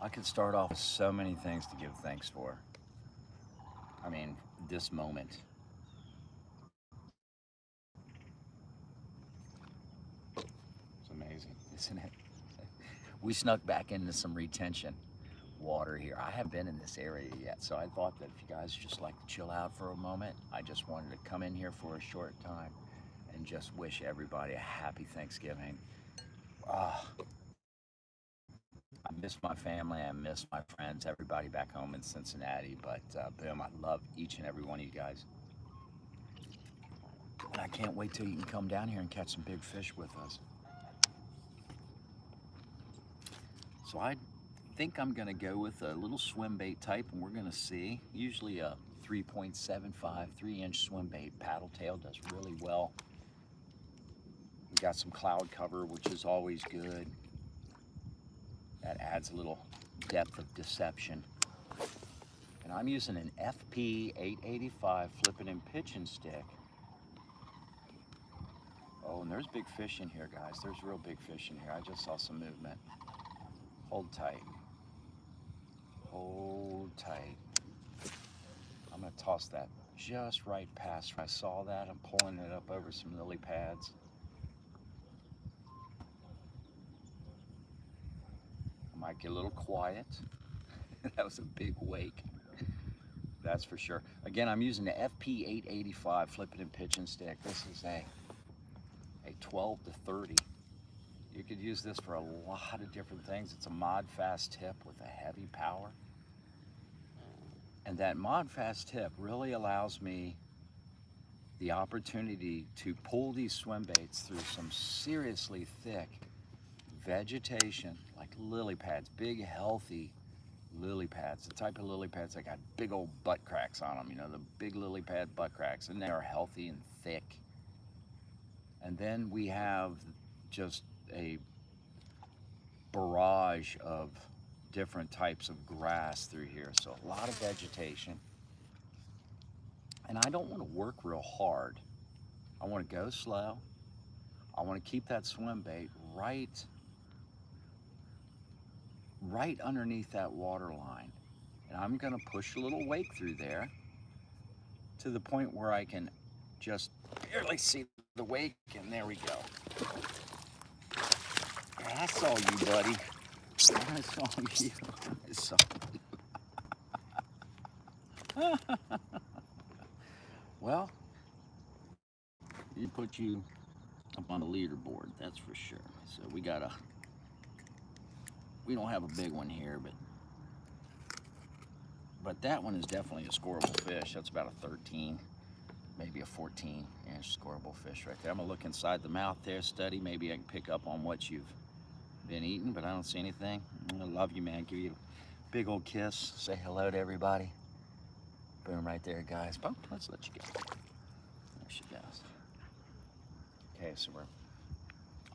I could start off with so many things to give thanks for. I mean, this moment. It's amazing, isn't it? We snuck back into some retention water here. I haven't been in this area yet, so I thought that if you guys just like to chill out for a moment, I just wanted to come in here for a short time and just wish everybody a happy Thanksgiving. Ah, I miss my family, I miss my friends, everybody back home in Cincinnati, but boom, I love each and every one of you guys. And I can't wait till you can come down here and catch some big fish with us. So I think I'm gonna go with a little swim bait type, and we're gonna see. Usually a 3.75, 3-inch swim bait. Paddle tail does really well. We got some cloud cover, which is always good. That adds a little depth of deception. And I'm using an FP 885 flipping and pitching stick. Oh, and there's big fish in here, guys. There's real big fish in here. I just saw some movement. Hold tight. Hold tight. I'm gonna toss that just right past. I saw that. I'm pulling it up over some lily pads. I might get a little quiet. That was a big wake. That's for sure. Again, I'm using the FP 885 flipping and pitching stick. This is a 12 to 30. You could use this for a lot of different things. It's a mod fast tip with a heavy power. And that mod fast tip really allows me the opportunity to pull these swim baits through some seriously thick vegetation, like lily pads, big healthy lily pads, the type of lily pads that got big old butt cracks on them, you know, the big lily pad butt cracks, and they are healthy and thick. And then we have just a barrage of different types of grass through here, so a lot of vegetation. And I don't want to work real hard. I want to go slow. I want to keep that swim bait right underneath that water line. And I'm going to push a little wake through there to the point where I can just barely see the wake, and there we go. I saw you, buddy. I saw you. I saw you. Well, you put you up on the leaderboard, that's for sure. So we don't have a big one here, but that one is definitely a scoreable fish. That's about a 13, maybe a 14-inch scoreable fish right there. I'm gonna look inside the mouth there, study. Maybe I can pick up on what you've been eating, but I don't see anything. I love you, man. Give you a big old kiss. Say hello to everybody. Boom, right there, guys. Boom, let's let you go. There she goes. Okay, so we're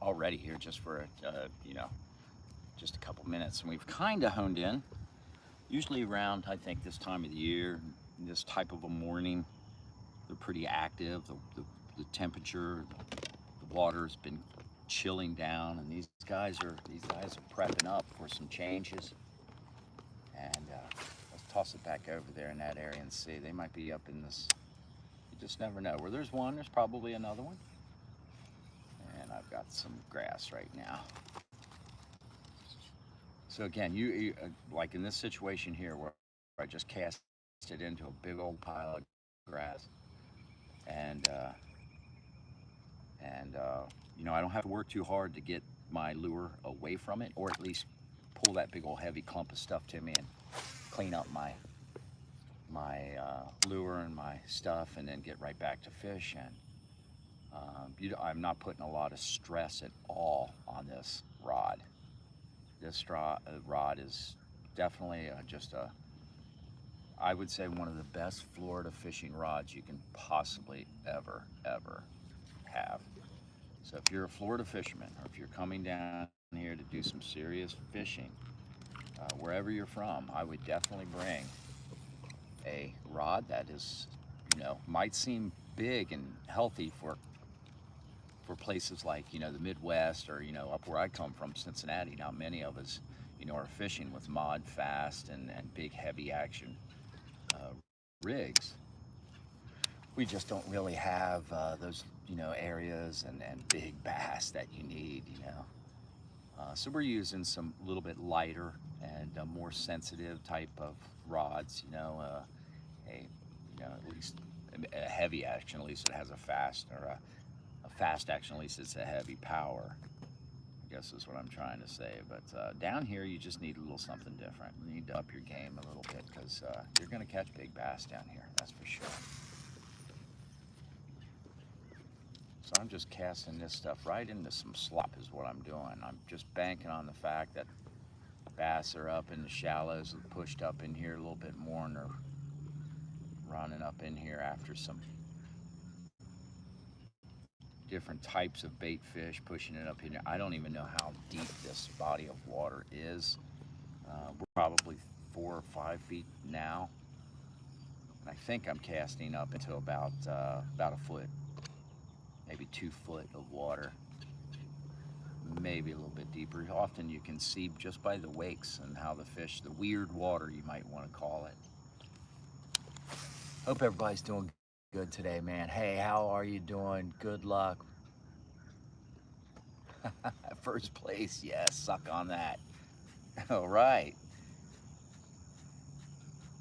already here just for just a couple minutes, and we've kind of honed in. Usually around, I think, this time of the year, this type of a morning, they're pretty active. The temperature, the water's been chilling down, and these guys are prepping up for some changes. And let's toss it back over there in that area and see. They might be up in this. You just never know. Where there's one, there's probably another one. And I've got some grass right now. So again, you like in this situation here where I just cast it into a big old pile of grass, and I don't have to work too hard to get my lure away from it, or at least pull that big old heavy clump of stuff to me and clean up my lure and my stuff, and then get right back to fish. And I'm not putting a lot of stress at all on this rod. This rod is definitely I would say one of the best Florida fishing rods you can possibly ever have. So if you're a Florida fisherman, or if you're coming down here to do some serious fishing, wherever you're from, I would definitely bring a rod that is, might seem big and healthy for places like, the Midwest, or, up where I come from, Cincinnati. Now, many of us you know, are fishing with mod fast and big heavy action rigs. We just don't really have those, you know, areas and big bass that you need, you know. So we're using some little bit lighter and more sensitive type of rods, you know, you know, at least a heavy action, at least it has a fast, or a fast action, at least it's a heavy power, I guess is what I'm trying to say. But down here, you just need a little something different. You need to up your game a little bit, because you're going to catch big bass down here, that's for sure. So I'm just casting this stuff right into some slop is what I'm doing. I'm just banking on the fact that bass are up in the shallows, pushed up in here a little bit more, and they're running up in here after some different types of bait fish, pushing it up in here. I don't even know how deep this body of water is. We're probably 4 or 5 feet now. And I think I'm casting up into about a foot, maybe 2 foot of water, maybe a little bit deeper. Often you can see just by the wakes and how the fish, the weird water you might want to call it. Hope everybody's doing good today, man. Hey, how are you doing? Good luck. First place, yes, suck on that. All right.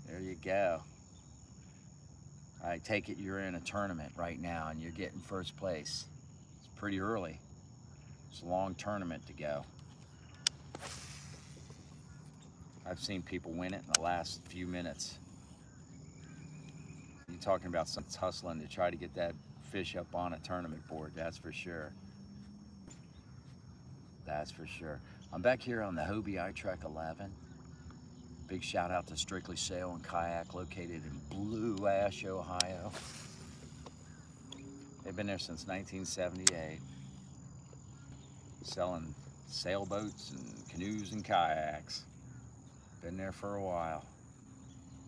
There you go. I take it you're in a tournament right now and you're getting first place. It's pretty early. It's a long tournament to go. I've seen people win it in the last few minutes. You're talking about some hustling to try to get that fish up on a tournament board, that's for sure. That's for sure. I'm back here on the Hobie Trek 11. Big shout out to Strictly Sail and Kayak, located in Blue Ash, Ohio. They've been there since 1978, selling sailboats and canoes and kayaks. Been there for a while.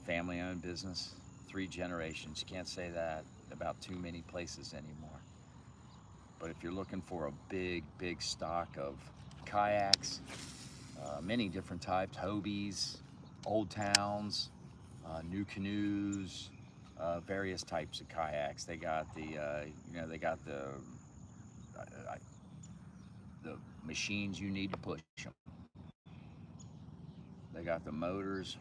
Family-owned business, 3 generations. You can't say that about too many places anymore. But if you're looking for a big stock of kayaks, many different types, Hobies, Old Towns, new canoes, various types of kayaks. They got the, you know, they got the machines you need to push them. They got the motors.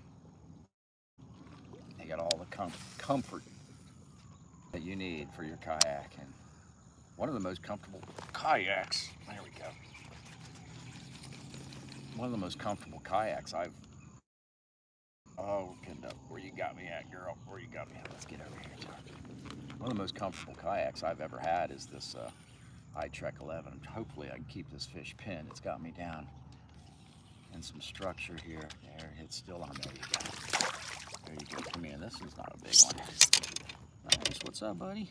They got all the comfort that you need for your kayak. And one of the most comfortable kayaks, there we go. One of the most comfortable kayaks oh, where you got me at, girl? Where you got me at? Let's get over here. One of the most comfortable kayaks I've ever had is this Trek 11. Hopefully I can keep this fish pinned. It's got me down in some structure here. There, it's still on. There you go. There you go. Come here. This is not a big one. Nice. What's up, buddy?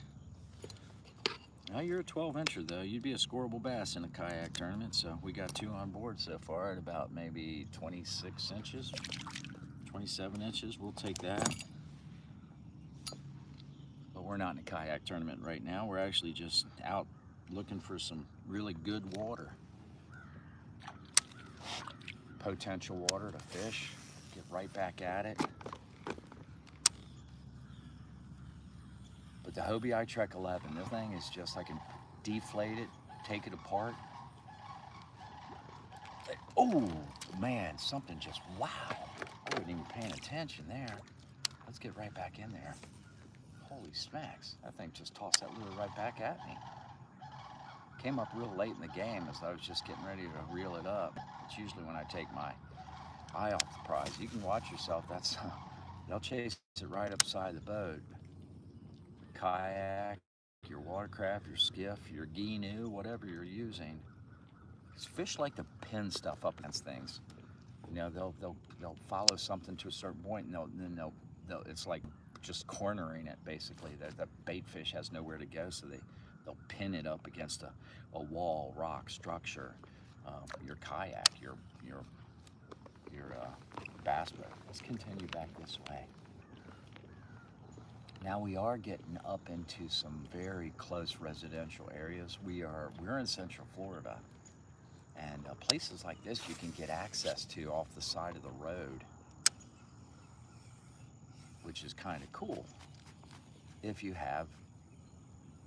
Now you're a 12-incher though. You'd be a scoreable bass in a kayak tournament. So we got 2 on board so far at about maybe 26 inches, 27 inches. We'll take that. But we're not in a kayak tournament right now. We're actually just out looking for some really good water. Potential water to fish. Get right back at it. But the Hobie Trek 11, this thing is just, I can deflate it, take it apart. Oh, man, something just, wow. I wasn't even paying attention there. Let's get right back in there. Holy smacks, that thing just tossed that lure right back at me. Came up real late in the game as I was just getting ready to reel it up. It's usually when I take my eye off the prize. You can watch yourself, that's, they'll chase it right upside the boat. Kayak, your watercraft, your skiff, your canoe, whatever you're using. Because fish like to pin stuff up against things. You know, they'll follow something to a certain point, and then they'll it's like just cornering it basically. The bait fish has nowhere to go, so they'll pin it up against a wall, rock, structure. Your kayak, your bass boat. Let's continue back this way. Now we are getting up into some very close residential areas. We're in Central Florida. And places like this you can get access to off the side of the road, which is kind of cool. If you have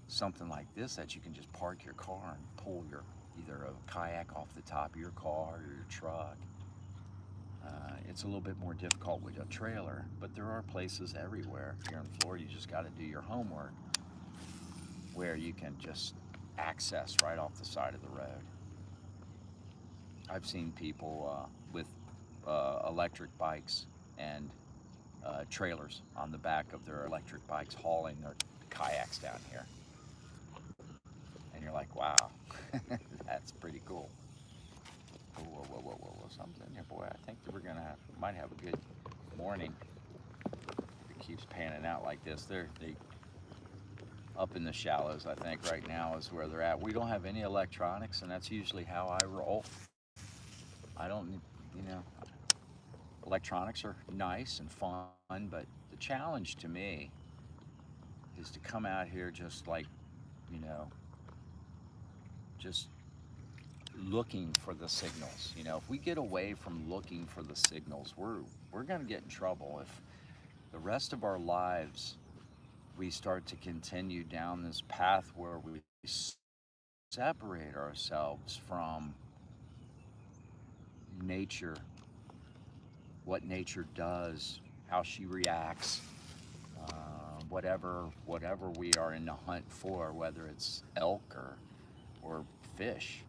something like this that you can just park your car and pull your either a kayak off the top of your car or your truck. It's a little bit more difficult with a trailer, but there are places everywhere here in Florida. You just got to do your homework where you can just access right off the side of the road. I've seen people with electric bikes and trailers on the back of their electric bikes hauling their kayaks down here. And you're like, wow, that's pretty cool. Whoa, whoa, whoa, whoa, whoa, something in there, boy. I think that might have a good morning. It keeps panning out like this. They up in the shallows, I think, right now is where they're at. We don't have any electronics, and that's usually how I roll. I don't, electronics are nice and fun, but the challenge to me is to come out here just like, just looking for the signals. If we get away from looking for the signals, we're going to get in trouble. If the rest of our lives we start to continue down this path where we separate ourselves from nature, what nature does, how she reacts, whatever we are in the hunt for, whether it's elk or fish.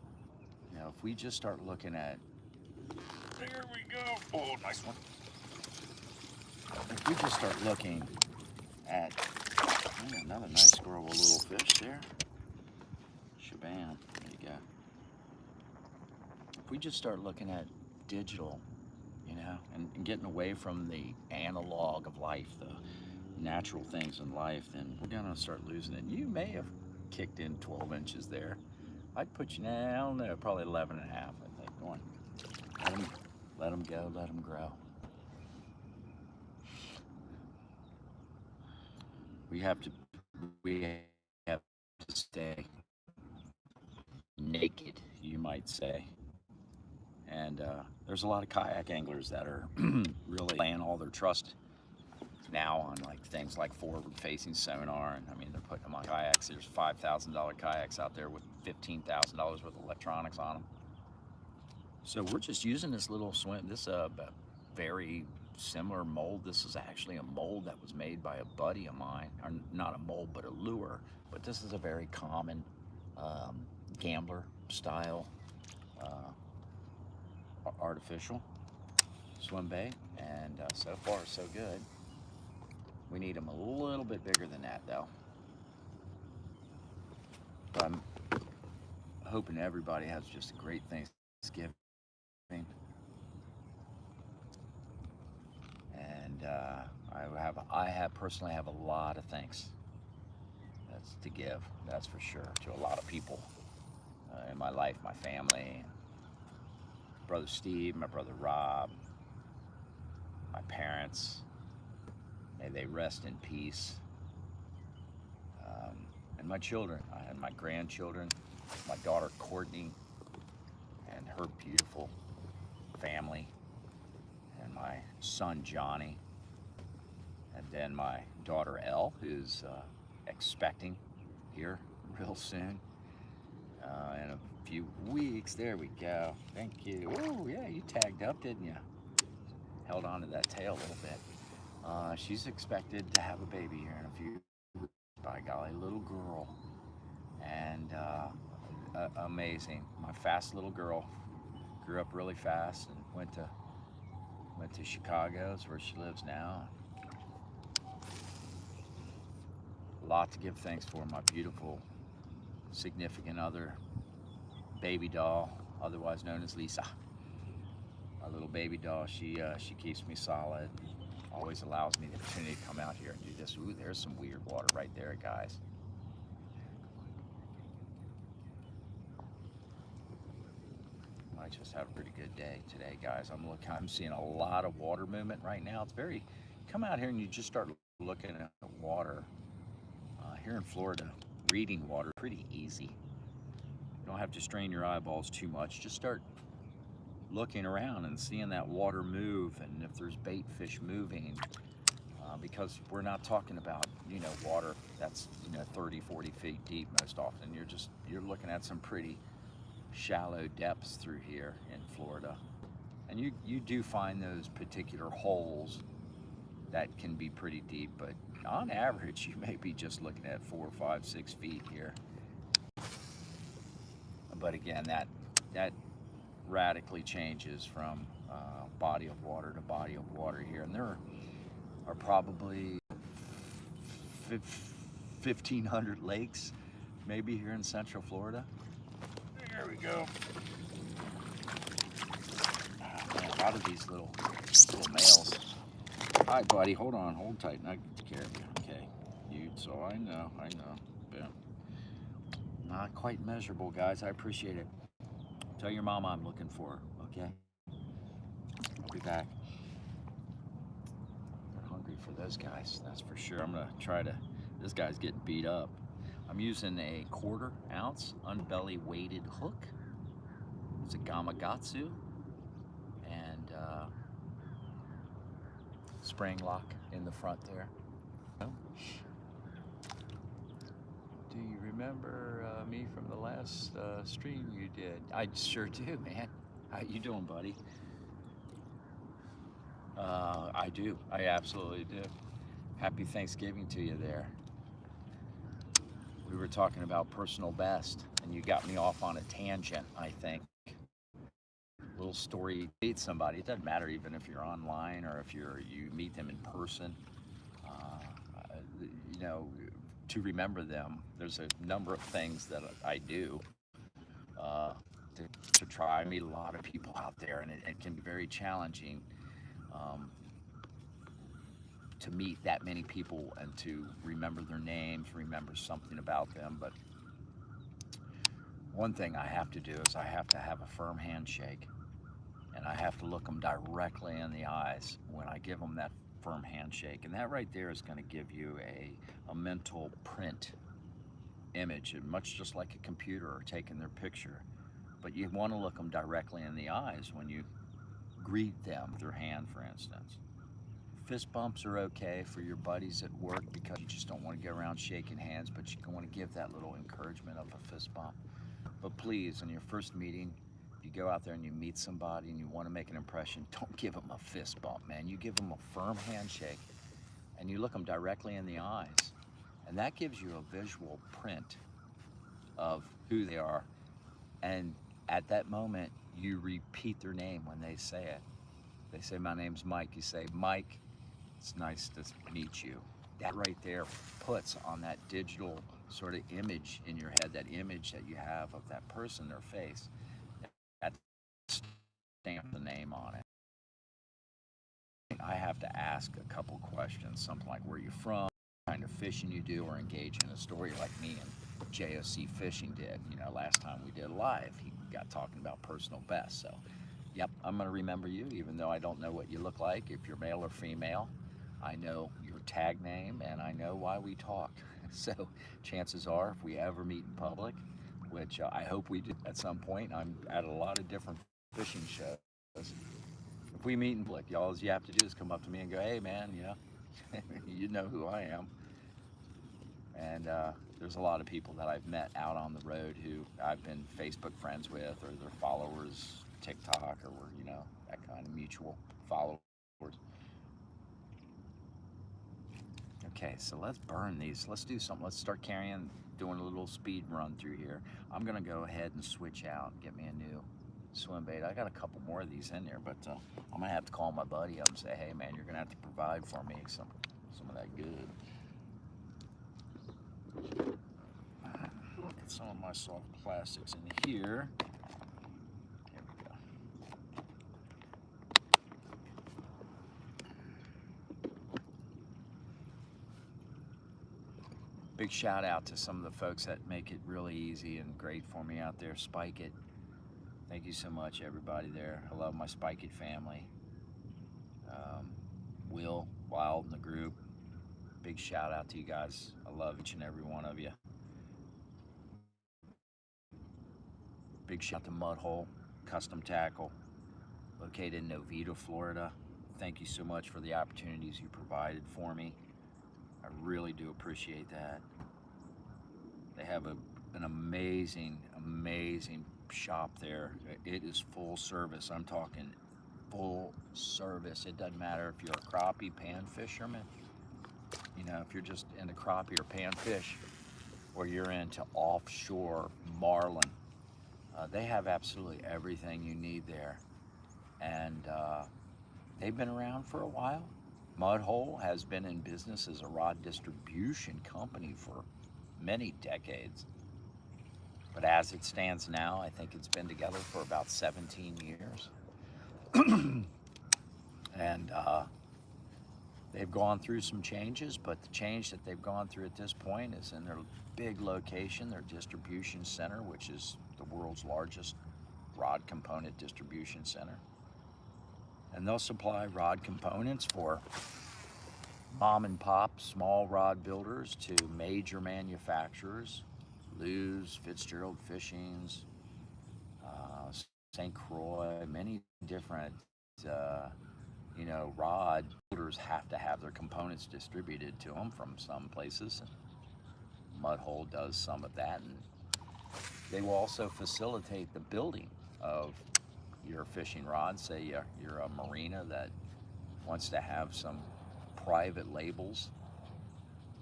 If we just start looking at, there we go, oh, nice one. If we just start looking at, another nice squirrel little fish there, shabam, there you go. If we just start looking at digital, and getting away from the analog of life, the natural things in life, then we're gonna start losing it. You may have kicked in 12 inches there. I'd put you now, I don't know, probably 11 and a half, I think. Go on. Let them go, let them grow. We have to stay naked, you might say. And there's a lot of kayak anglers that are really laying all their trust now on like things like forward-facing sonar, and I mean they're putting them on kayaks. There's $5,000 kayaks out there with $15,000 worth of electronics on them. So we're just using this little swim. This is a very similar mold. This is actually a mold that was made by a buddy of mine, or not a mold but a lure. But this is a very common gambler style artificial swim bait, and so far so good. We need them a little bit bigger than that though. But I'm hoping everybody has just a great Thanksgiving, and I personally have a lot of thanks that's to give, that's for sure, to a lot of people in my life, my family, brother Steve, my brother Rob, my parents, may they rest in peace, and my children. I had my grandchildren, my daughter Courtney and her beautiful family, and my son Johnny, and then my daughter Elle, who's expecting here real soon, in a few weeks. There we go. Thank you. Oh yeah, you tagged up, didn't you? Held on to that tail a little bit. She's expected to have a baby here in a few weeks. By golly, little girl, and amazing. My fast little girl grew up really fast and went to Chicago, is where she lives now. A lot to give thanks for. My beautiful significant other, baby doll, otherwise known as Lisa. My little baby doll. She keeps me solid. Always allows me the opportunity to come out here and do this. Ooh, there's some weird water right there, guys. Might just have a pretty good day today, guys. I'm seeing a lot of water movement right now. It's very, come out here and you just start looking at the water. Here in Florida, reading water pretty easy. You don't have to strain your eyeballs too much. Just start looking around and seeing that water move, and if there's bait fish moving, because we're not talking about, you know, water that's, you know, 30, 40 feet deep most often. You're looking at some pretty shallow depths through here in Florida. And you do find those particular holes that can be pretty deep, but on average, you may be just looking at 4, 5, 6 feet here. But again, that radically changes from body of water to body of water here. And there are probably 1,500 lakes maybe here in Central Florida. There we go. Man, a lot of these little males. Hi, buddy. Hold on. Hold tight. And I can take care of you. Okay. So I know. Yeah. Not quite measurable, guys. I appreciate it. Tell your mama I'm looking for her. Okay. I'll be back. They're hungry for those guys. That's for sure. I'm gonna try to. This guy's getting beat up. I'm using a 1/4 ounce unbelly weighted hook. It's a Gamakatsu. And spring lock in the front there. Do you remember me from the last stream you did? I sure do, man. How you doing, buddy? I do. I absolutely do. Happy Thanksgiving to you there. We were talking about personal best, and you got me off on a tangent, I think. Little story, meet somebody. It doesn't matter even if you're online or if you meet them in person. You know, to remember them, there's a number of things that I do to try. I meet a lot of people out there, and it can be very challenging to meet that many people and to remember their names, remember something about them. But one thing I have to do is I have to have a firm handshake. And I have to look them directly in the eyes when I give them that firm handshake. And that right there is going to give you a mental print image, and much just like a computer or taking their picture. But you want to look them directly in the eyes when you greet them with your hand, for instance. Fist bumps are okay for your buddies at work because you just don't want to get around shaking hands, but you want to give that little encouragement of a fist bump. But please, in your first meeting, you go out there and you meet somebody and you want to make an impression, don't give them a fist bump, man. You give them a firm handshake and you look them directly in the eyes. And that gives you a visual print of who they are. And at that moment, you repeat their name when they say it. They say, my name's Mike. You say, Mike, it's nice to meet you. That right there puts on that digital sort of image in your head, that image that you have of that person, their face. That stamp the name on it. I have to ask a couple questions, something like where you're from, what kind of fishing you do, or engage in a story like me and JOC Fishing did. You know, last time we did live, he got talking about personal best. So, yep, I'm going to remember you, even though I don't know what you look like, if you're male or female. I know your tag name, and I know why we talk. So, chances are, if we ever meet in public, which I hope we do at some point. I'm at a lot of different fishing shows. If we meet in public, all you have to do is come up to me and go, hey man, you know, you know who I am. And there's a lot of people that I've met out on the road who I've been Facebook friends with, or they're followers, TikTok, or we're, you know, that kind of mutual followers. Okay, so let's burn these. Let's do something. Let's start doing a little speed run through here. I'm gonna go ahead and switch out and get me a new swim bait. I got a couple more of these in there, but I'm gonna have to call my buddy up and say, hey man, you're gonna have to provide for me some of that good. Get some of my soft plastics in here. Here we go. Big shout out to some of the folks that make it really easy and great for me out there. Spike It. Thank you so much, everybody there. I love my Spike It family. Will, Wild, and the group. Big shout out to you guys. I love each and every one of you. Big shout out to Mud Hole Custom Tackle, located in Novita, Florida. Thank you so much for the opportunities you provided for me. I really do appreciate that. They have an amazing shop there. It is full service. I'm talking full service. It doesn't matter if you're a crappie pan fisherman, you know, if you're just into crappie or pan fish, or you're into offshore marlin. They have absolutely everything you need there. And they've been around for a while. Mud Hole has been in business as a rod distribution company for many decades. But as it stands now, I think it's been together for about 17 years. And they've gone through some changes, but the change that they've gone through at this point is in their big location, their distribution center, which is the world's largest rod component distribution center. And they'll supply rod components for mom and pop small rod builders to major manufacturers, Lew's, Fitzgerald Fishings, St. Croix, many different you know, rod builders have to have their components distributed to them from some places. Mud Hole does some of that, and they will also facilitate the building of your fishing rod. Say you're a marina that wants to have some private labels,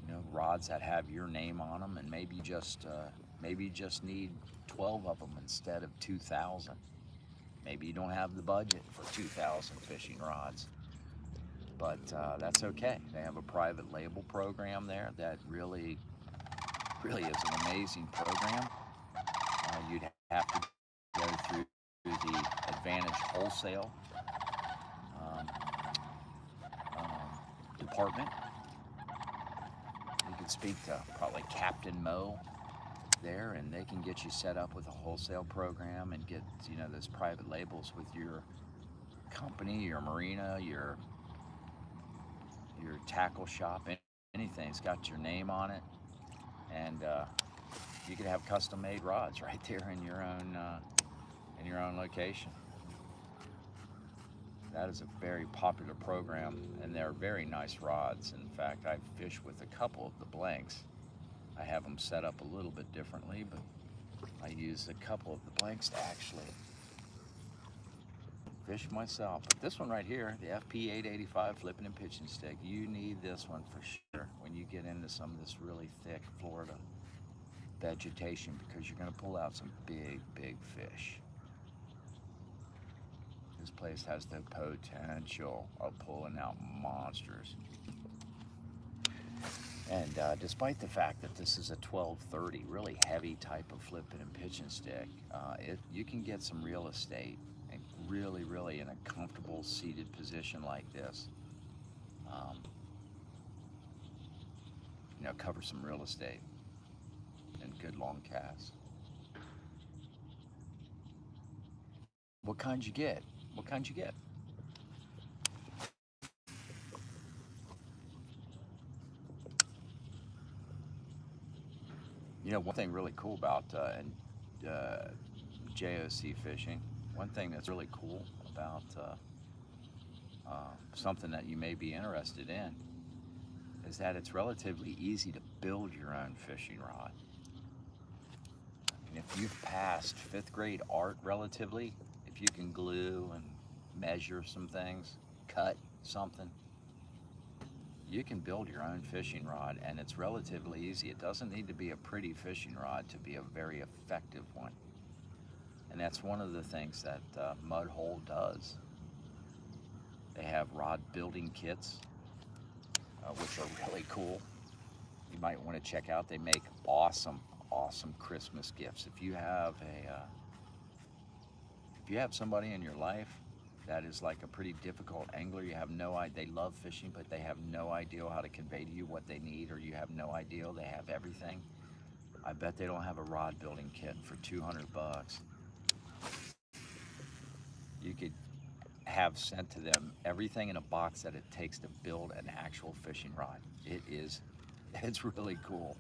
you know, rods that have your name on them, and maybe you just need 12 of them instead of 2,000. Maybe you don't have the budget for 2,000 fishing rods, but that's okay. They have a private label program there that really is an amazing program. You'd have to go through the Advantage Wholesale department. You can speak to probably Captain Mo there, and they can get you set up with a wholesale program and get, you know, those private labels with your company, your marina, your tackle shop, anything. It's got your name on it, and you can have custom-made rods right there in your own location. That is a very popular program, and they're very nice rods. In fact, I've fished with a couple of the blanks. I have them set up a little bit differently, but I use a couple of the blanks to actually fish myself. But this one right here, the FP 885 flipping and pitching stick, you need this one for sure when you get into some of this really thick Florida vegetation, because you're going to pull out some big fish. This place has the potential of pulling out monsters. And despite the fact that this is a 1230, really heavy type of flipping and pitching stick, you can get some real estate, and really in a comfortable seated position like this. You know, cover some real estate and good long casts. What kind you get? What kind you get? You know, one thing really cool about JOC fishing, one thing that's really cool about something that you may be interested in, is that it's relatively easy to build your own fishing rod. And if you've passed 5th grade art relatively, if you can glue and measure some things, cut something, you can build your own fishing rod, and it's relatively easy. It doesn't need to be a pretty fishing rod to be a very effective one. And that's one of the things that Mud Hole does. They have rod building kits, which are really cool. You might want to check out. They make awesome Christmas gifts. If you have somebody in your life that is like a pretty difficult angler, you have no idea, they love fishing, but they have no idea how to convey to you what they need, or you have no idea they have everything, I bet they don't have a rod building kit for 200 bucks. You could have sent to them everything in a box that it takes to build an actual fishing rod. It's really cool.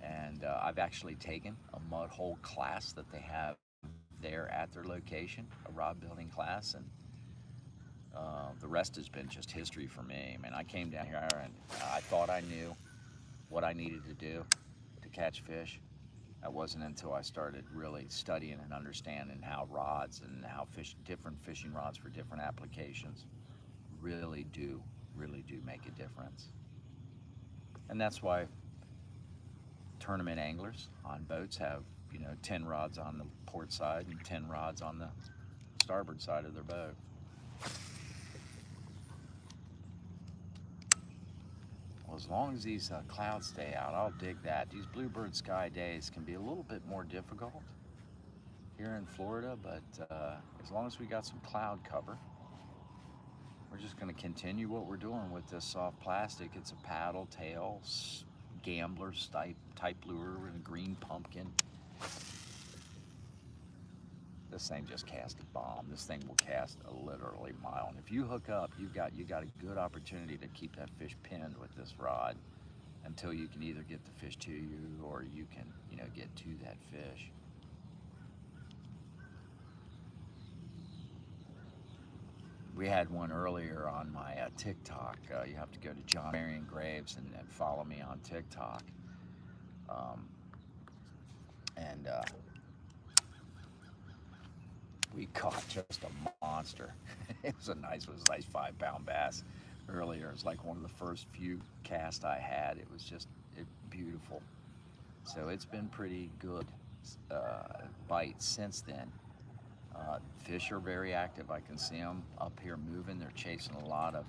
And And I've actually taken a mud hole class that they have there at their location, a rod building class, and the rest has been just history for me. Man, I came down here and I thought I knew what I needed to do to catch fish. That wasn't until I started really studying and understanding how rods and how different fishing rods for different applications really do make a difference. And that's why tournament anglers on boats have, 10 rods on the port side and 10 rods on the starboard side of their boat. Well, as long as these clouds stay out, I'll dig that. These bluebird sky days can be a little bit more difficult here in Florida, but as long as we got some cloud cover, we're just going to continue what we're doing with this soft plastic. It's a paddle tail gambler's type lure with a green pumpkin. This thing just cast a bomb. This thing will cast a literally mile. And if you hook up, you got a good opportunity to keep that fish pinned with this rod until you can either get the fish to you or you can, get to that fish. We had one earlier on my TikTok. You have to go to John Marion Graves and follow me on TikTok. And we caught just a monster. It was a nice 5-pound bass earlier. It was like one of the first few casts I had. It was just beautiful. So it's been pretty good bites since then. Fish are very active. I can see them up here moving. They're chasing a lot of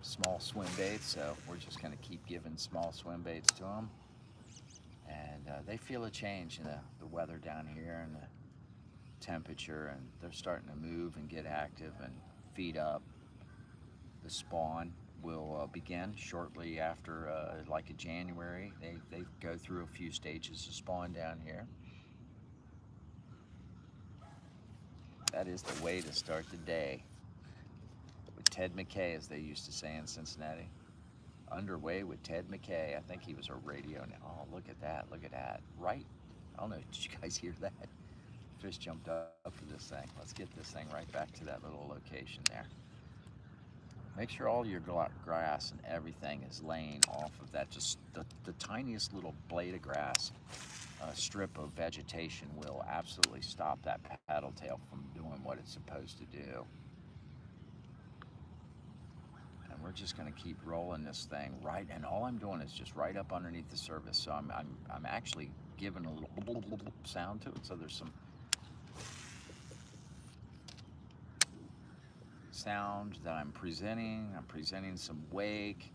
small swim baits, so we're just going to keep giving small swim baits to them. And they feel a change in the weather down here and the temperature, and they're starting to move and get active and feed up. The spawn will begin shortly after, like in January. They go through a few stages of spawn down here. That is the way to start the day. With Ted McKay, as they used to say in Cincinnati. Underway with Ted McKay. I think he was a radio now. Oh, look at that, look at that. Right, I don't know, did you guys hear that? Fish jumped up for this thing. Let's get this thing right back to that little location there. Make sure all your grass and everything is laying off of that. Just the tiniest little blade of grass, strip of vegetation will absolutely stop that paddle tail from doing what it's supposed to do. And we're just going to keep rolling this thing right, and all I'm doing is just right up underneath the surface. So I'm actually giving a little sound to it. So there's some sound that I'm presenting. I'm presenting some wake,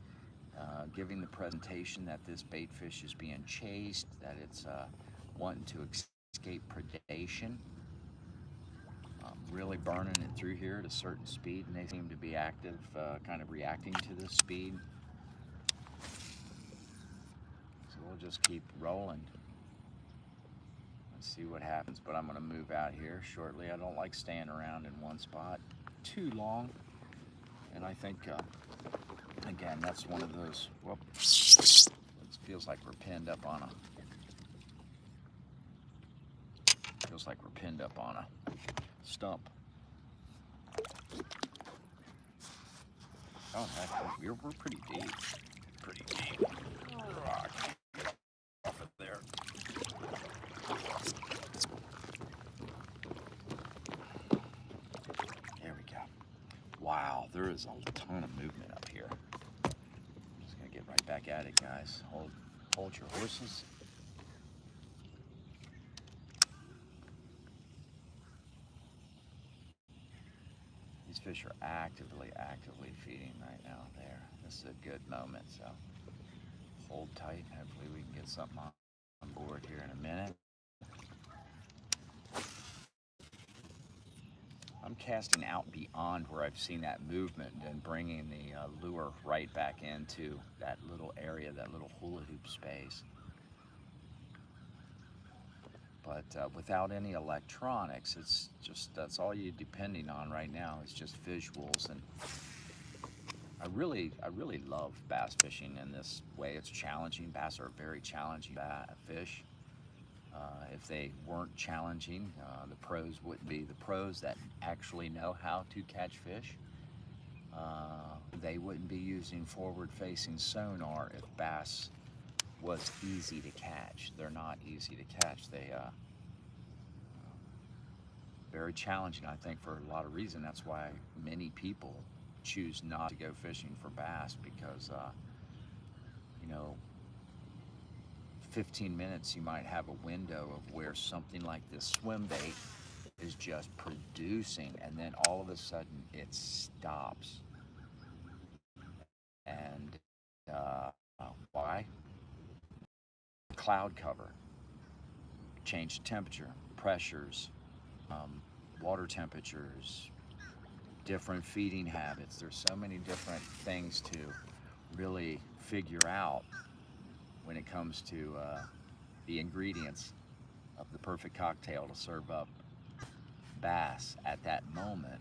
giving the presentation that this bait fish is being chased, that it's wanting to escape predation. Really burning it through here at a certain speed, and they seem to be active, kind of reacting to this speed. So we'll just keep rolling and see what happens. But I'm going to move out here shortly. I don't like staying around in one spot too long, and I think again, that's one of those, well, it feels like we're pinned up on a stump. Oh, we're pretty deep. I can't get off of there. There we go. Wow, there is a ton of movement up here. I'm just gonna get right back at it, guys. Hold your horses. These fish are actively feeding right now there. This is a good moment, so hold tight. Hopefully we can get something on board here in a minute. I'm casting out beyond where I've seen that movement and bringing the lure right back into that little area, that little hula hoop space. But without any electronics, it's just, that's all you're depending on right now. It's just visuals. And I really love bass fishing in this way. It's challenging. Bass are a very challenging fish. If they weren't challenging, the pros wouldn't be the pros that actually know how to catch fish. They wouldn't be using forward-facing sonar if bass was easy to catch. They're not easy to catch. They very challenging, I think, for a lot of reasons. That's why many people choose not to go fishing for bass because, you know, 15 minutes you might have a window of where something like this swim bait is just producing, and then all of a sudden it stops. And why? Cloud cover, change temperature, pressures, water temperatures, different feeding habits. There's so many different things to really figure out when it comes to the ingredients of the perfect cocktail to serve up bass at that moment.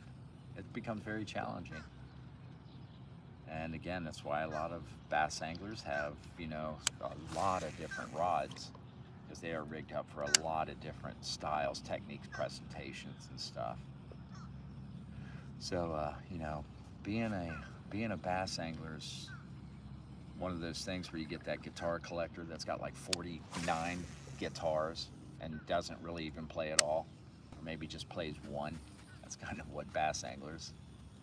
It becomes very challenging. And again, that's why a lot of bass anglers have, you know, a lot of different rods, because they are rigged up for a lot of different styles, techniques, presentations, and stuff. So, you know, being a bass angler is one of those things where you get that guitar collector that's got like 49 guitars and doesn't really even play at all, or maybe just plays one. That's kind of what bass anglers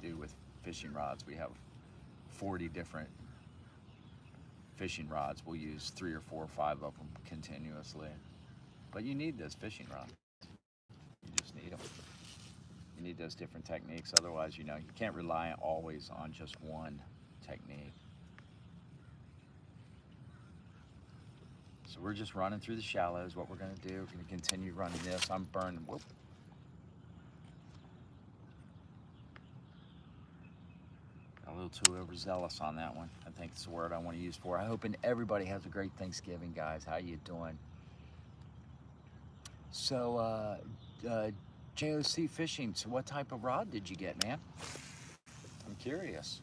do with fishing rods. We have 40 different fishing rods. We'll use 3 or 4 or 5 of them continuously. But you need those fishing rods. You just need them. You need those different techniques. Otherwise, you know, you can't rely always on just one technique. So we're just running through the shallows. What we're going to do, we're going to continue running this. I'm burning. Whoop. Got a little too overzealous on that one. I think it's the word I want to use for. I hope everybody has a great Thanksgiving, guys. How you doing? So, JOC Fishing. So what type of rod did you get, man? I'm curious.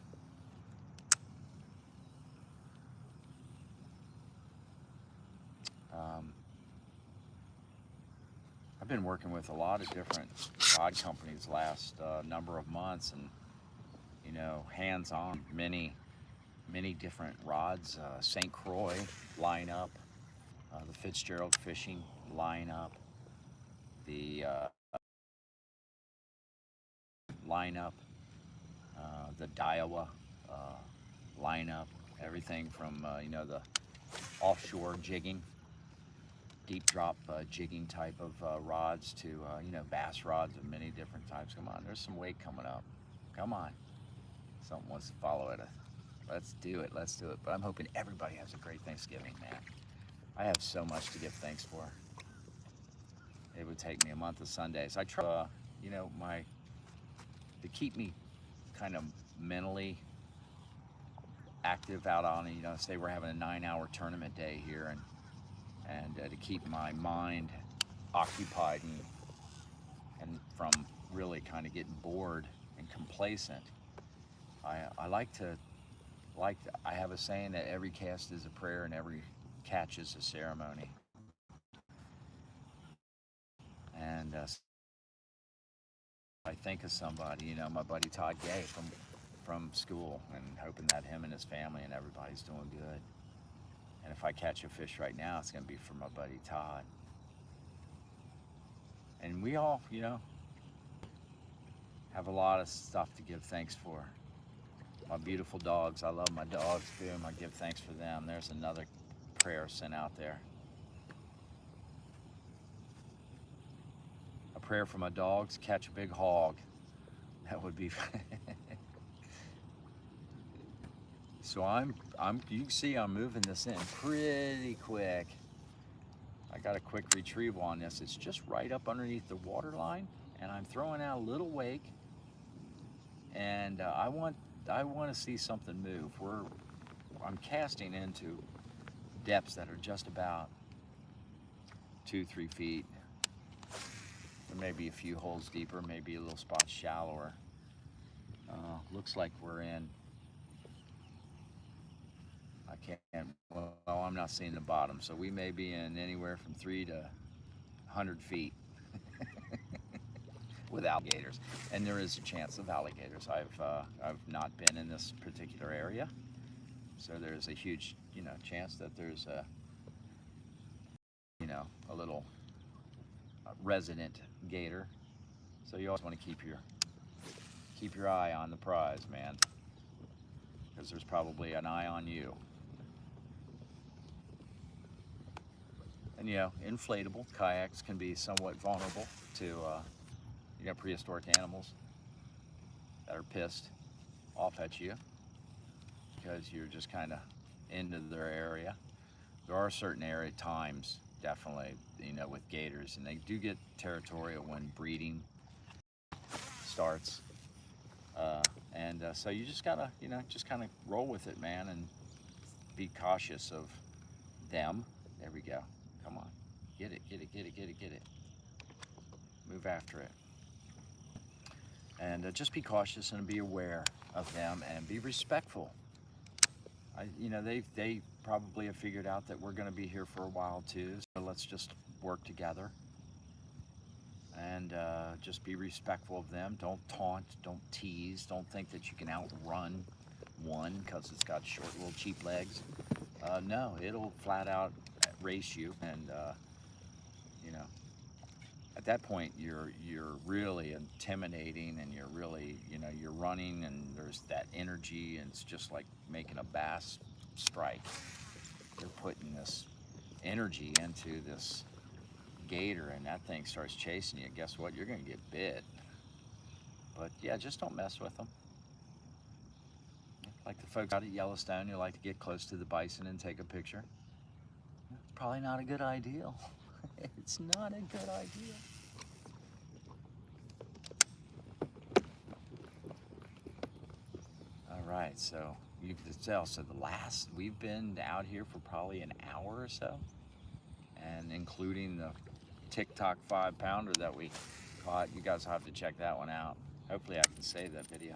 I've been working with a lot of different rod companies last number of months, and you know, hands-on many different rods. St. Croix lineup, the Fitzgerald Fishing lineup, the lineup, the Daiwa lineup. Everything from you know, the offshore jigging, deep drop jigging type of rods to you know, bass rods of many different types. Come on, there's some weight coming up. Come on, something wants to follow it. Let's do it. Let's do it. But I'm hoping everybody has a great Thanksgiving, man. I have so much to give thanks for. It would take me a month of Sundays. I try, you know, to keep me kind of mentally active out on it. You know, say we're having a 9-hour tournament day here, and to keep my mind occupied and from really kind of getting bored and complacent. I like to, I have a saying that every cast is a prayer and every catch is a ceremony. And I think of somebody, you know, my buddy Todd Gay from school, and hoping that him and his family and everybody's doing good. And if I catch a fish right now, it's going to be for my buddy Todd. And we all, you know, have a lot of stuff to give thanks for. My beautiful dogs. I love my dogs too, and I give thanks for them. There's another prayer sent out there. A prayer for my dogs, catch a big hog. That would be So you can see I'm moving this in pretty quick. I got a quick retrieval on this. It's just right up underneath the water line, and I'm throwing out a little wake, and I want to see something move. I'm casting into depths that are just about 2-3 feet. There may be a few holes deeper, maybe a little spot shallower. Looks like we're in can't, well, I'm not seeing the bottom, so we may be in anywhere from 3 to 100 feet with alligators, and there is a chance of alligators. I've not been in this particular area, so there's a huge, chance that there's a little resident gator. So you always want to keep your eye on the prize, man, because there's probably an eye on you. And inflatable kayaks can be somewhat vulnerable to prehistoric animals that are pissed off at you because you're just kind of into their area. There are certain area times, definitely, with gators, and they do get territorial when breeding starts. So you just gotta, just kind of roll with it, man, and be cautious of them. There we go. Come on. Get it, get it, get it, get it, get it. Move after it. And just be cautious and be aware of them and be respectful. They probably have figured out that we're going to be here for a while too, so let's just work together and just be respectful of them. Don't taunt, don't tease, don't think that you can outrun one because it's got short little cheap legs. No, it'll flat out race you, and at that point you're really intimidating, and you're really you're running, and there's that energy, and it's just like making a bass strike. You're putting this energy into this gator, and that thing starts chasing you. Guess what? You're gonna get bit. But yeah, just don't mess with them. Like the folks out at Yellowstone, you like to get close to the bison and take a picture. It's probably not a good idea. It's not a good idea. All right, so you can tell. So we've been out here for probably an hour or so, and including the TikTok 5-pounder that we caught. You guys will have to check that one out. Hopefully I can save that video.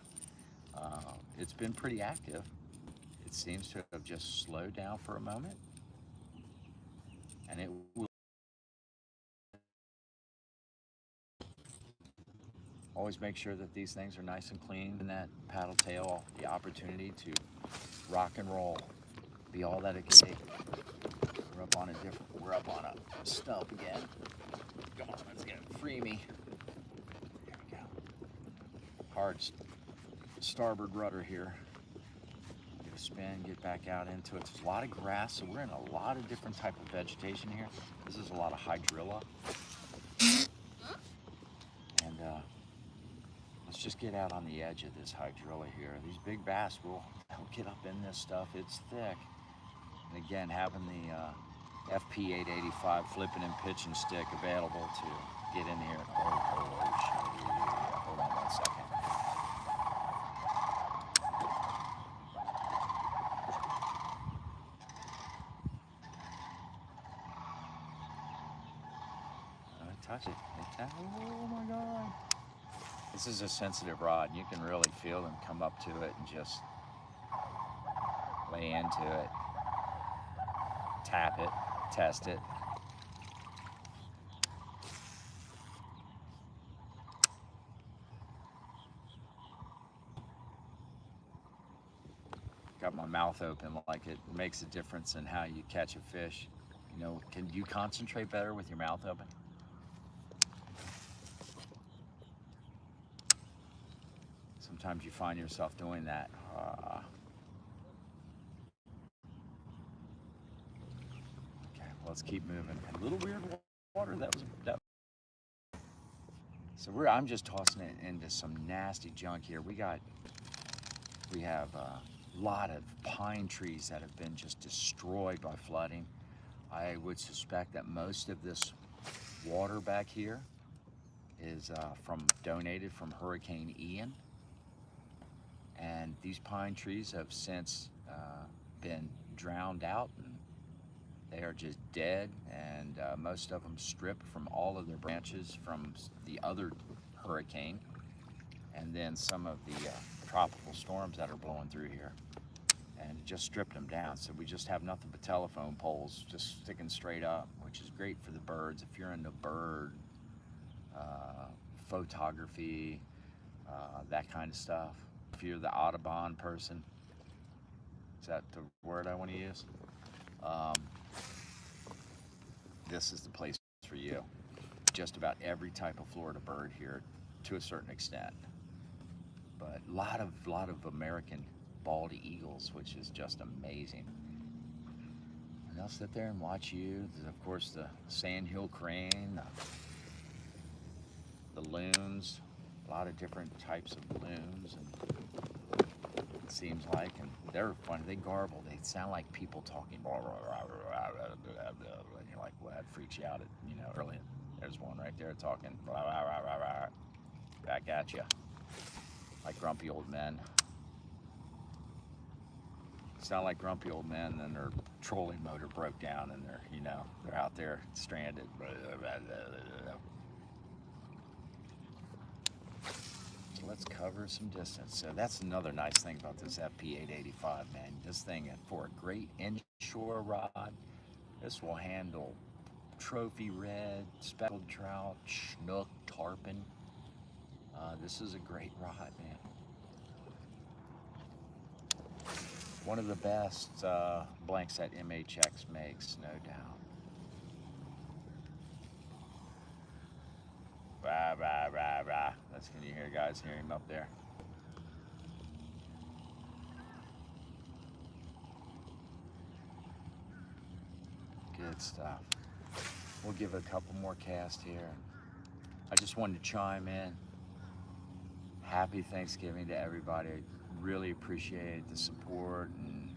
It's been pretty active. It seems to have just slowed down for a moment, and it will. Always make sure that these things are nice and clean, and that paddle tail, the opportunity to rock and roll, be all that it can be. We're up on a stump again. Come on, let's get it. Free me. There we go. Hard starboard rudder here. Get a spin, get back out into it. There's a lot of grass, so we're in a lot of different type of vegetation here. This is a lot of hydrilla. And let's just get out on the edge of this hydrilla here. These big bass will get up in this stuff. It's thick. And again, having the FP885 flipping and pitching stick available to get in here. Oh, shit. Hold on 1 second. Touch it. Oh my God. This is a sensitive rod. You can really feel them come up to it and just lay into it, tap it, test it. Got my mouth open, like it makes a difference in how you catch a fish. Can you concentrate better with your mouth open? Sometimes you find yourself doing that. Okay, let's keep moving. A little weird water. That. So I'm just tossing it into some nasty junk here. We have a lot of pine trees that have been just destroyed by flooding. I would suspect that most of this water back here is donated from Hurricane Ian. And these pine trees have since been drowned out, and they are just dead, and most of them stripped from all of their branches from the other hurricane, and then some of the tropical storms that are blowing through here. and just stripped them down. So we just have nothing but telephone poles just sticking straight up, which is great for the birds. If you're into bird photography, that kind of stuff. If you're the Audubon person, is that the word I want to use? This is the place for you. Just about every type of Florida bird here to a certain extent. But a lot of American bald eagles, which is just amazing. And I'll sit there and watch you. There's, of course, the sandhill crane, the loons, a lot of different types of loons, and it seems like, and they're fun. They garble. They sound like people talking. And you're like, well, that freaks you out. Early. There's one right there talking back at you, like grumpy old men. Sound like grumpy old men, and their trolling motor broke down, and they're out there stranded. So let's cover some distance. So that's another nice thing about this FP885, man. This thing, for a great inshore rod, this will handle trophy red, speckled trout, snook, tarpon. This is a great rod, man. One of the best blanks that MHX makes, no doubt. Rah, rah, rah, rah. That's, can you hear guys hear him up there? Good stuff. We'll give it a couple more casts here. I just wanted to chime in. Happy Thanksgiving to everybody. Really appreciate the support, and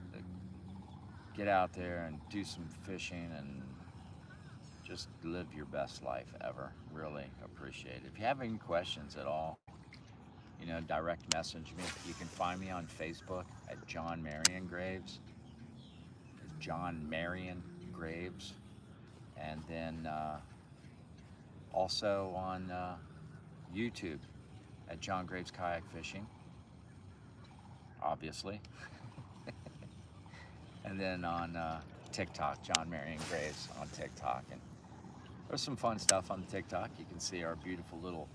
get out there and do some fishing and just live your best life ever. Really appreciate it. If you have any questions at all, direct message me. You can find me on Facebook at John Marion Graves. John Marion Graves. And then also on YouTube at John Graves Kayak Fishing, obviously. And then on TikTok, John Marion Graves on TikTok. And there's some fun stuff on TikTok. You can see our beautiful little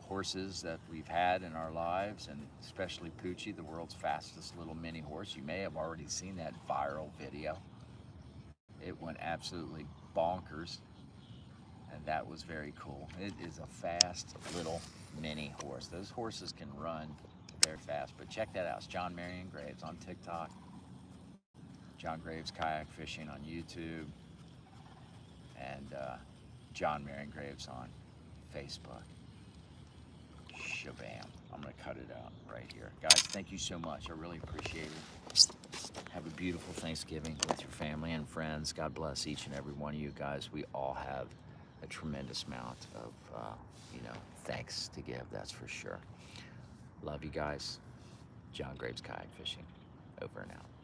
horses that we've had in our lives, and especially Poochie, the world's fastest little mini horse. You may have already seen that viral video. It went absolutely bonkers, and that was very cool. It is a fast little mini horse. Those horses can run very fast, but check that out. It's John Marion Graves on TikTok, John Graves Kayak Fishing on YouTube, and John Marion Graves on Facebook. Shabam. I'm going to cut it out right here. Guys, thank you so much. I really appreciate it. Have a beautiful Thanksgiving with your family and friends. God bless each and every one of you guys. We all have a tremendous amount of, thanks to give, that's for sure. Love you guys. John Graves Kayak Fishing. Over and out.